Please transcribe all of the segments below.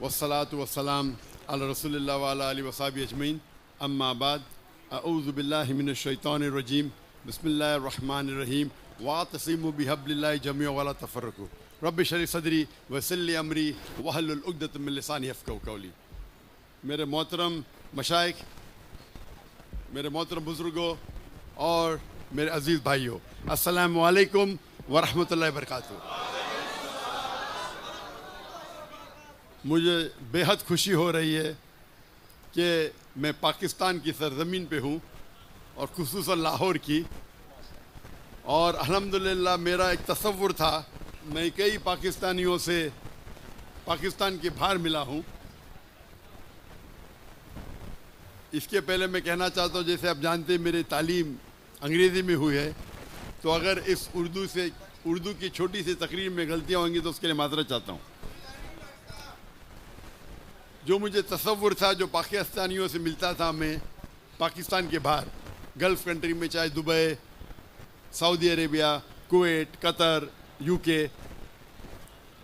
वस्सलातु वस्सलाम अला रसूलिल्लाह व अला आलिहि व सहबिहि अजमईन अम्मा बाद अऊज़ु बिल्लाहि मिनश शैतानिर रजीम बिस्मिल्लाहिर रहमानिर रहीम वातसिमु बिहब्लिल्लाहि जमीअन वला तफर्रकू रब्बि इश्रह ली सदरी वयस्सिर ली अमरी वहलुल उक़दतम मिन लिसानी यफ़क़हू क़ौली। मेरे मोहतरम मशाइख, मेरे मोहतरम बुज़ुर्गों और मेरे अज़ीज़ भाइयों, अस्सलामु अलैकुम व रहमतुल्लाहि व बरकातहू। मुझे बेहद खुशी हो रही है कि मैं पाकिस्तान की सरज़मीन पे हूँ और खुसूसन लाहौर की। और अल्हम्दुलिल्लाह मेरा एक तसव्वुर था, मैं कई पाकिस्तानियों से पाकिस्तान के बाहर मिला हूँ। इसके पहले मैं कहना चाहता हूँ, जैसे आप जानते हैं मेरी तालीम अंग्रेज़ी में हुई है, तो अगर इस उर्दू की छोटी सी तकरीर में गलतियाँ होंगी तो उसके लिए माज़रत चाहता हूँ। जो मुझे तसव्वुर था, जो पाकिस्तानियों से मिलता था मैं पाकिस्तान के बाहर गल्फ़ कंट्री में, चाहे Dubai, Saudi Arabia, Kuwait, Qatar, UK,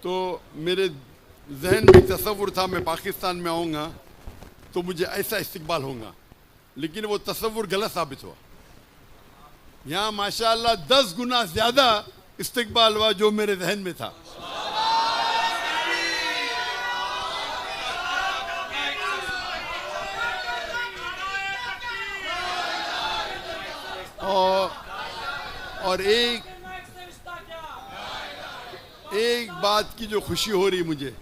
तो मेरे जहन में तसव्वुर था मैं पाकिस्तान में आऊँगा तो मुझे ऐसा इस्तकबाल होगा, लेकिन वो तसव्वुर गलत साबित हुआ। यहाँ माशाअल्लाह 10 गुना ज़्यादा इस्तकबाल हुआ जो मेरे जहन में था। और एक बात की जो खुशी हो रही मुझे,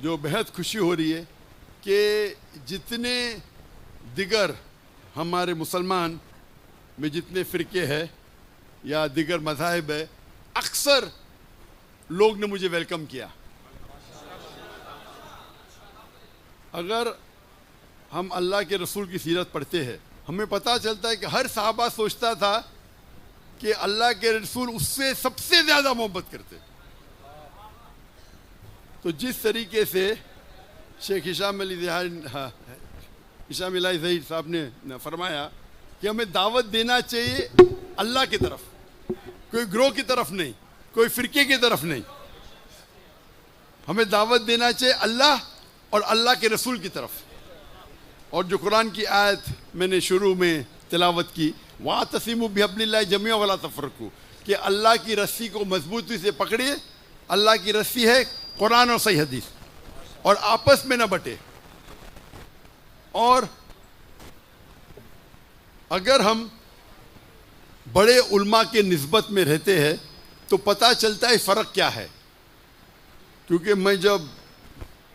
जो बेहद खुशी हो रही है कि जितने दिगर हमारे मुसलमान में जितने फ़िरके हैं या दिगर मज़ाहिब है, अक्सर लोग ने मुझे वेलकम किया। अगर हम अल्लाह के रसूल की सीरत पढ़ते हैं, हमें पता चलता है कि हर सहाबा सोचता था कि अल्लाह के रसूल उससे सबसे ज़्यादा मोहब्बत करते। तो जिस तरीके से शेख हिशाम अली ज़हीर साहब ने फरमाया कि हमें दावत देना चाहिए अल्लाह की तरफ, कोई ग्रोह की तरफ नहीं, कोई फ़िरके की तरफ नहीं, हमें दावत देना चाहिए अल्लाह और अल्लाह के रसूल की तरफ। और जो कुरान की आयत मैंने शुरू में तिलावत की, वातसिमु बिहब्लिल्लाहि जमीअन वला तफर्रकू, कि अल्लाह की रस्सी को मजबूती से पकड़िए। अल्लाह की रस्सी है कुरान और सही हदीस, और आपस में न बटे। और अगर हम बड़े उल्मा के निस्बत में रहते हैं तो पता चलता है फ़र्क क्या है। क्योंकि मैं जब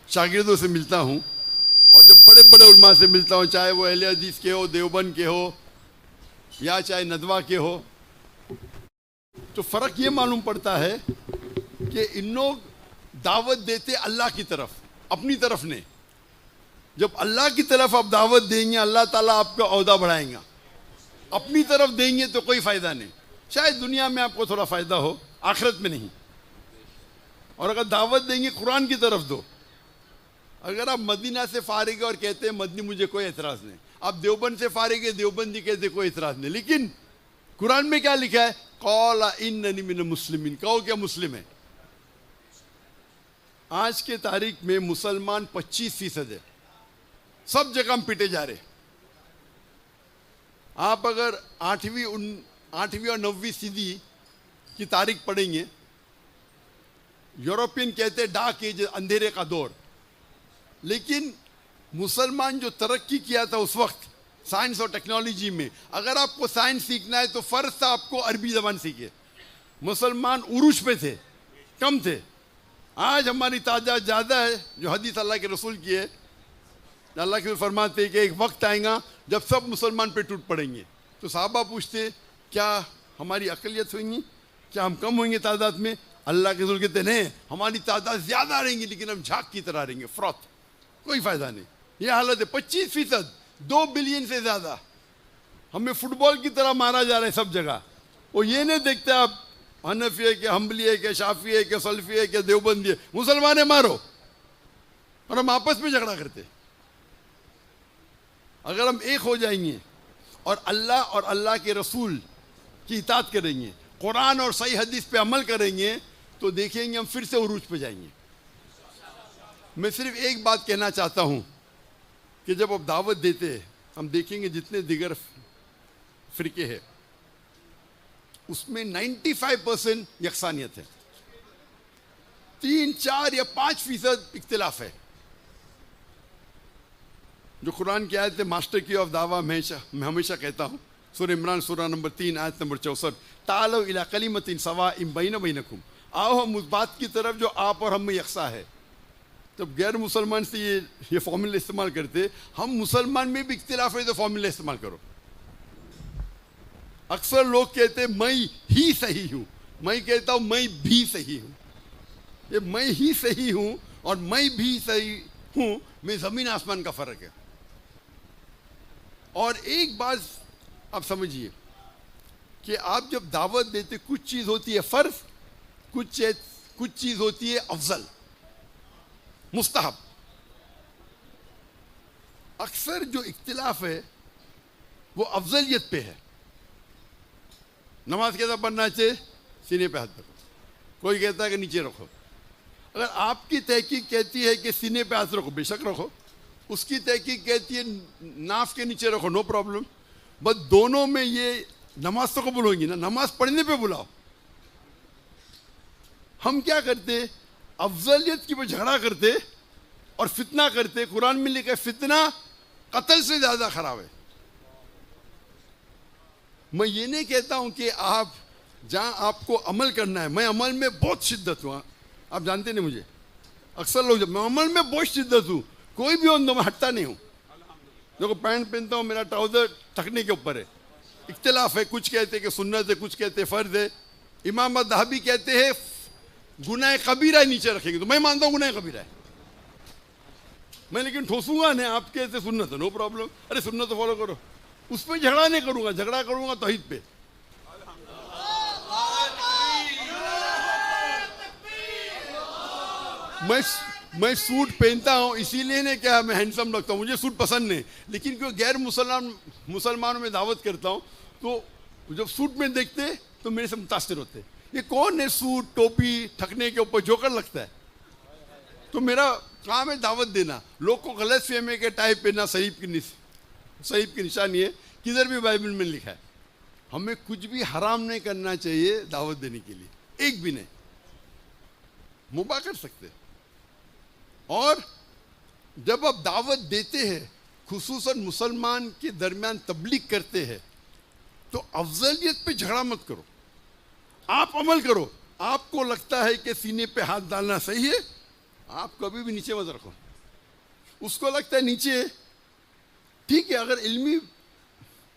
शागिर्दों से मिलता हूँ और जब बड़े बड़े उल्मा से मिलता हूँ, चाहे वो अहले हदीस के हो, देवबंद के हो, या चाहे नदवा के हो, तो फ़र्क ये मालूम पड़ता है कि इन लोग दावत देते अल्लाह की तरफ, अपनी तरफ नहीं। जब अल्लाह की तरफ आप दावत देंगे, अल्लाह ताला आपका औहदा बढ़ाएगा। अपनी तरफ देंगे तो कोई फ़ायदा नहीं। शायद दुनिया में आपको थोड़ा फ़ायदा हो, आखिरत में नहीं। और अगर दावत देंगे कुरान की तरफ दो। अगर आप मदीना से फारिग और कहते हैं मदनी, मुझे कोई एतराज़ नहीं। आप देवबंद से फारिग है, देवबंदी कहते कोई एतराज़ नहीं। लेकिन कुरान में क्या लिखा है? क़ाला इन्ननी मिनल मुस्लिमीन, कहो क्या मुस्लिम है। आज के तारीख में मुसलमान 25% है, सब जगह हम पिटे जा रहे। आप अगर 8वीं और 9वीं सदी की तारीख पढ़ेंगे, यूरोपियन कहते हैं डार्क एज, अंधेरे का दौर। लेकिन मुसलमान जो तरक्की किया था उस वक्त साइंस और टेक्नोलॉजी में, अगर आपको साइंस सीखना है तो फ़र्ज़ था आपको अरबी ज़बान सीखे। मुसलमान उरूज पे थे, कम थे। आज हमारी तादाद ज़्यादा है, जो हदीस अल्लाह के रसूल की है। अल्लाह के रसूल फरमाते हैं कि एक वक्त आएगा जब सब मुसलमान पे टूट पड़ेंगे। तो साहबा पूछते, क्या हमारी अक़लियत होगी, क्या हम कम होंगे तादाद में? अल्लाह के रसूल कहते नहीं, हमारी तादाद ज़्यादा रहेंगी, लेकिन हम झाग की तरह रहेंगे, फ्रॉथ, कोई फ़ायदा नहीं। ये हालत है। 25%, 2 बिलियन से ज़्यादा हमें फुटबॉल की तरह मारा जा रहा है सब जगह। वो ये नहीं देखते आप हनफी है कि हम्बली है कि शाफी है कि सल्फी है कि देवबंदी है, मुसलमान है मारो। और हम आपस में झगड़ा करते। अगर हम एक हो जाएंगे और अल्लाह के रसूल की इताअत करेंगे, कुरान और सही हदीस पे अमल करेंगे, तो देखेंगे हम फिर से उरूज पे जाएंगे। मैं सिर्फ एक बात कहना चाहता हूं कि जब आप दावत देते हैं, हम देखेंगे जितने दिगर फिरके हैं उसमें 95% यकसानियत है, 3, 4 या 5% इख्तिलाफ है। जो कुरान की आयत है, मास्टर की ऑफ दावा, मैं हमेशा कहता हूँ, सूरह इमरान सूरह नंबर 3 आयत नंबर 64, तालो इला कलिमतिन सवाइम बैना बैनकुम, आओ हम उस बात की तरफ जो आप और हम में यकसा है। जब गैर मुसलमान से ये फॉर्मूला इस्तेमाल करते, हम मुसलमान में भी इख्तिलाफ है तो फॉर्मूला इस्तेमाल करो। अक्सर लोग कहते मैं ही सही हूं, मैं कहता हूं मैं भी सही हूं। ये मैं ही सही हूं और मैं भी सही हूं में जमीन आसमान का फर्क है। और एक बात आप समझिए कि आप जब दावत देते, कुछ चीज होती है फर्ज, कुछ चीज होती है अफजल, मुस्तहब। अक्सर जो इख्तिलाफ है वो अफजलियत पे है। नमाज कैसा पढ़ना चाहिए? सीने पे हाथ रखो। कोई कहता है कि नीचे रखो। अगर आपकी तहकीक कहती है कि सीने पे हाथ रखो, बेशक रखो। उसकी तहकीक कहती है नाफ के नीचे रखो, नो प्रॉब्लम। बस दोनों में ये नमाज तो कबूल होगी ना, नमाज पढ़ने पे बुलाओ। हम क्या करते, अफजलियत की पर झगड़ा करते और फितना करते। कुरान में लिखा है फितना कत्ल से ज्यादा खराब है। मैं ये नहीं कहता हूं कि आप जहां आपको अमल करना है, मैं अमल में बहुत शिद्दत हूं, आप जानते नहीं मुझे। अक्सर लोग, जब मैं अमल में बहुत शिद्दत हूं, कोई भी हो तो मैं हटता नहीं हूं। देखो पैंट पहनता हूं, मेरा ट्राउजर टकने के ऊपर है, इख्तिलाफ है। कुछ कहते हैं कि सुन्नत है, कुछ कहते हैं फर्ज है। इमाम अज़हबी कहते हैं गुनाह कबीरा नीचे रखेंगे, तो मैं मानता हूं गुनाह कबीरा है, मैं लेकिन ठोसूंगा नहीं। आप कहते सुन्नत है, नो प्रॉब्लम, अरे सुन्नत तो फॉलो करो। उस पर झगड़ा नहीं करूंगा, झगड़ा करूंगा तौहीद पे। मैं सूट पहनता हूं इसीलिए नहीं क्या मैं हैंडसम लगता हूं, मुझे सूट पसंद नहीं, लेकिन क्यों गैर मुसलमानों में दावत करता हूं तो जब सूट में देखते तो मेरे से मुतासिर होते। ये कौन है सूट टोपी ठकने के ऊपर जोकर लगता है। तो मेरा काम है दावत देना। लोग को गलत फहमी के टाई पहनना सहीब की निशानी है। किधर भी बाइबल में लिखा है हमें कुछ भी हराम नहीं करना चाहिए दावत देने के लिए, एक भी नहीं। मुबा कर सकते। और जब आप दावत देते हैं, खुसूसन मुसलमान के दरमियान तबलीग करते हैं, तो अफजलियत पे झगड़ा मत करो, आप अमल करो। आपको लगता है कि सीने पे हाथ डालना सही है, आप कभी भी नीचे मत रखो। उसको लगता है नीचे ठीक है, अगर इल्मी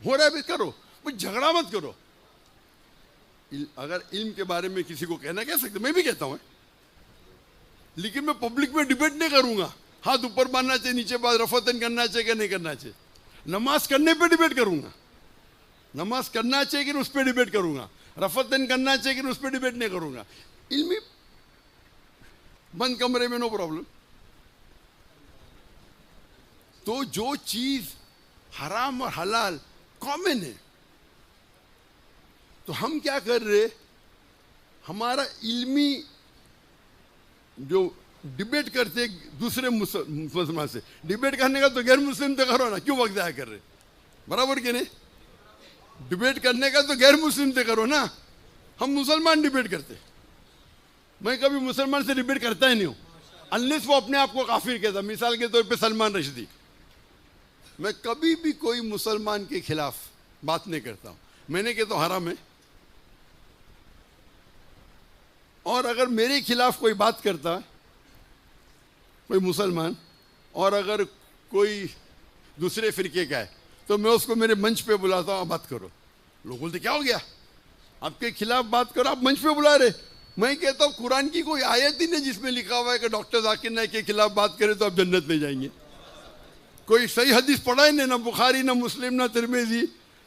हो रहा है भी करो, कुछ झगड़ा मत करो। अगर इल्म के बारे में किसी को कहना कह सकते, मैं भी कहता हूं, लेकिन मैं पब्लिक में डिबेट नहीं करूंगा। हाथ ऊपर मारना चाहिए, नीचे बात रफतन करना चाहिए कि नहीं करना चाहिए। नमाज करने पे डिबेट करूंगा, नमाज करना चाहिए कि उस पर डिबेट करूंगा। रफतन करना चाहिए कि उस पर डिबेट नहीं करूंगा। इल्मी बंद कमरे में नो प्रॉब्लम। तो जो चीज हराम और हलाल कॉमन है, तो हम क्या कर रहे, हमारा इल्मी जो डिबेट करते दूसरे मुसलमान से, डिबेट करने का तो गैर मुस्लिम तो करो ना, क्यों वक्त जाया कर रहे, बराबर के नहीं। डिबेट करने का तो गैर मुस्लिम से करो ना, हम मुसलमान डिबेट करते। मैं कभी मुसलमान से डिबेट करता ही नहीं हूं, अनलेस वो अपने आप को काफिर कहता। मिसाल के तौर पे सलमान रश्दी, मैं कभी भी कोई मुसलमान के खिलाफ बात नहीं करता हूं। मैंने कहता हराम है, और अगर मेरे खिलाफ कोई बात करता कोई मुसलमान, और अगर कोई दूसरे फिरके का है, तो मैं उसको मेरे मंच पे बुलाता हूं, बात करो। लोग बोलते क्या हो गया, आपके खिलाफ बात करो, आप मंच पे बुला रहे। मैं कहता हूं कुरान की कोई आयत ही नहीं जिसमें लिखा हुआ है कि डॉक्टर जाकिर नाइक के खिलाफ बात करें तो आप जन्नत में जाएंगे। कोई सही हदीस पढ़ा ही नहीं, ना बुखारी ना मुस्लिम ना तिरमिज़ी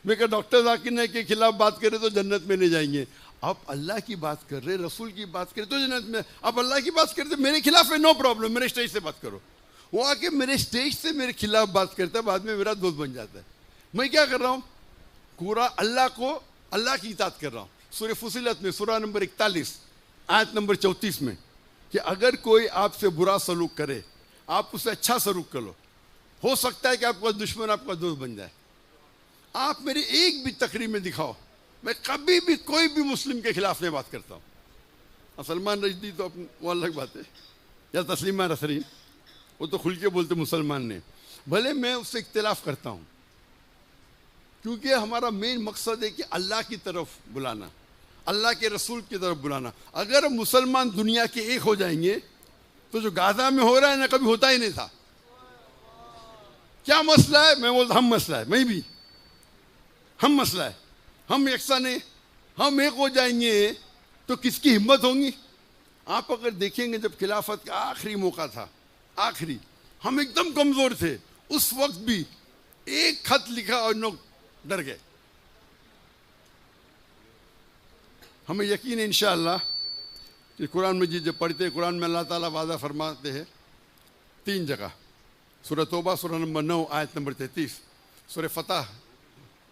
में कि डॉक्टर जाकिर नाइक के खिलाफ बात करें तो जन्नत में नहीं जाएंगे। आप अल्लाह की बात कर रहे, रसूल की बात करें तो जन्नत में। आप अल्लाह की बात करते मेरे खिलाफ है, नो प्रॉब्लम, मेरे स्टेज से बात करो। वो आके मेरे स्टेज से मेरे खिलाफ बात करता है, बाद में मेरा दोस्त बन जाता है। मैं क्या कर रहा हूँ, पूरा अल्लाह की इताअत कर रहा हूँ। सूरह फुसिलत में सूरह नंबर 41 आयत नंबर 34 में कि अगर कोई आपसे बुरा सलूक करे आप उससे अच्छा सलूक कर लो। हो सकता है कि आपका दुश्मन आपका दोस्त बन जाए। आप मेरी एक भी तकरीर में दिखाओ, मैं कभी भी कोई भी मुस्लिम के खिलाफ नहीं बात करता हूँ। सलमान रश्दी तो वो अलग बात है, या तस्लीमा नसरीन, वो तो खुल के बोलते मुसलमान ने, भले मैं उससे इख्तिलाफ करता हूँ, क्योंकि हमारा मेन मकसद है कि अल्लाह की तरफ बुलाना, अल्लाह के रसूल की तरफ बुलाना। अगर मुसलमान दुनिया के एक हो जाएंगे तो जो गाजा में हो रहा है ना, कभी होता ही नहीं था। क्या मसला है? मैं बोलता हम मसला है, मैं भी हम मसला है, हम यकसा नहीं, हम एक हो जाएंगे तो किसकी हिम्मत होगी? आप अगर देखेंगे जब खिलाफत का आखिरी मौका था, आखिरी, हम एकदम कमजोर थे, उस वक्त भी एक खत लिखा और लोग डर गए। हमें यकीन है इंशाअल्लाह कि कुरान मजीद जब पढ़ते हैं, कुरान में अल्लाह ताला वादा फरमाते हैं 3 जगह, सूरह तौबा सूरह नंबर 9 आयत नंबर 33, सूरह फतह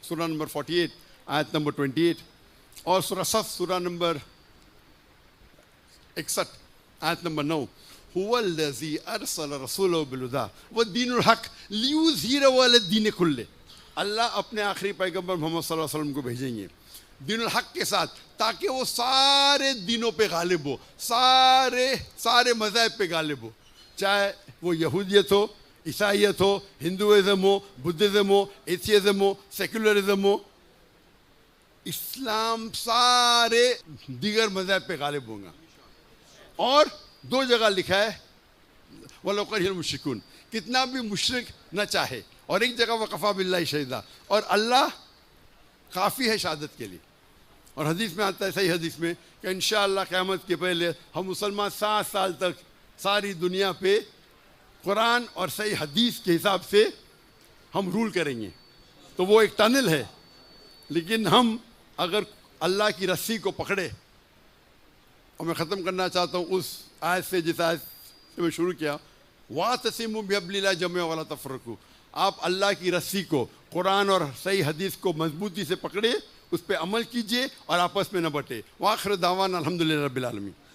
सूरह नंबर 48 आयत नंबर 28 और सूरह सफ सूरह नंबर 61 आयत नंबर 9, हुवल्लज़ी अरसल रसूलहु बिल-हुदा व दीनुल हक लियुज़हिरहु अला-द्दीनि कुल्लिहि। अल्लाह अपने आखिरी पैगंबर मोहम्मद सल्लल्लाहु अलैहि वसल्लम को भेजेंगे दीनुल हक के साथ, ताकि वो सारे दिनों पे गालिब हो, सारे मज़ाहिब पे गालिब हो, चाहे वो यहूदियत हो, ईसाइयत हो, हिंदुइज़म हो, बुद्धिज़्म हो, एथियज़म हो, सेकुलरिज़म हो, इस्लाम सारे दीगर मज़ाहिब पे गालिब होगा। और 2 जगह लिखा है वलो करिहल मुश्रिकून, कितना भी मुशरिक न चाहे, और एक जगह वकफ़ा बिल्लाहि शहीदा, और अल्लाह काफ़ी है शहादत के लिए। और हदीस में आता है, सही हदीस में, कि इंशाअल्लाह क़यामत के पहले हम मुसलमान 7 साल तक सारी दुनिया पे कुरान और सही हदीस के हिसाब से हम रूल करेंगे। तो वो एक टनल है, लेकिन हम अगर अल्लाह की रस्सी को पकड़े, और मैं ख़त्म करना चाहता हूँ उस आयत से जिस आयत से मैं शुरू किया, वातसिमू बिहब्लिल्लाह जमीअन वला तफ़र्रक़ू, आप अल्लाह की रस्सी को, कुरान और सही हदीस को मजबूती से पकड़े, उस पर अमल कीजिए और आपस में न बटे। वाखिर दावाना अल्हम्दुलिल्लाहि रब्बिल आलमीन।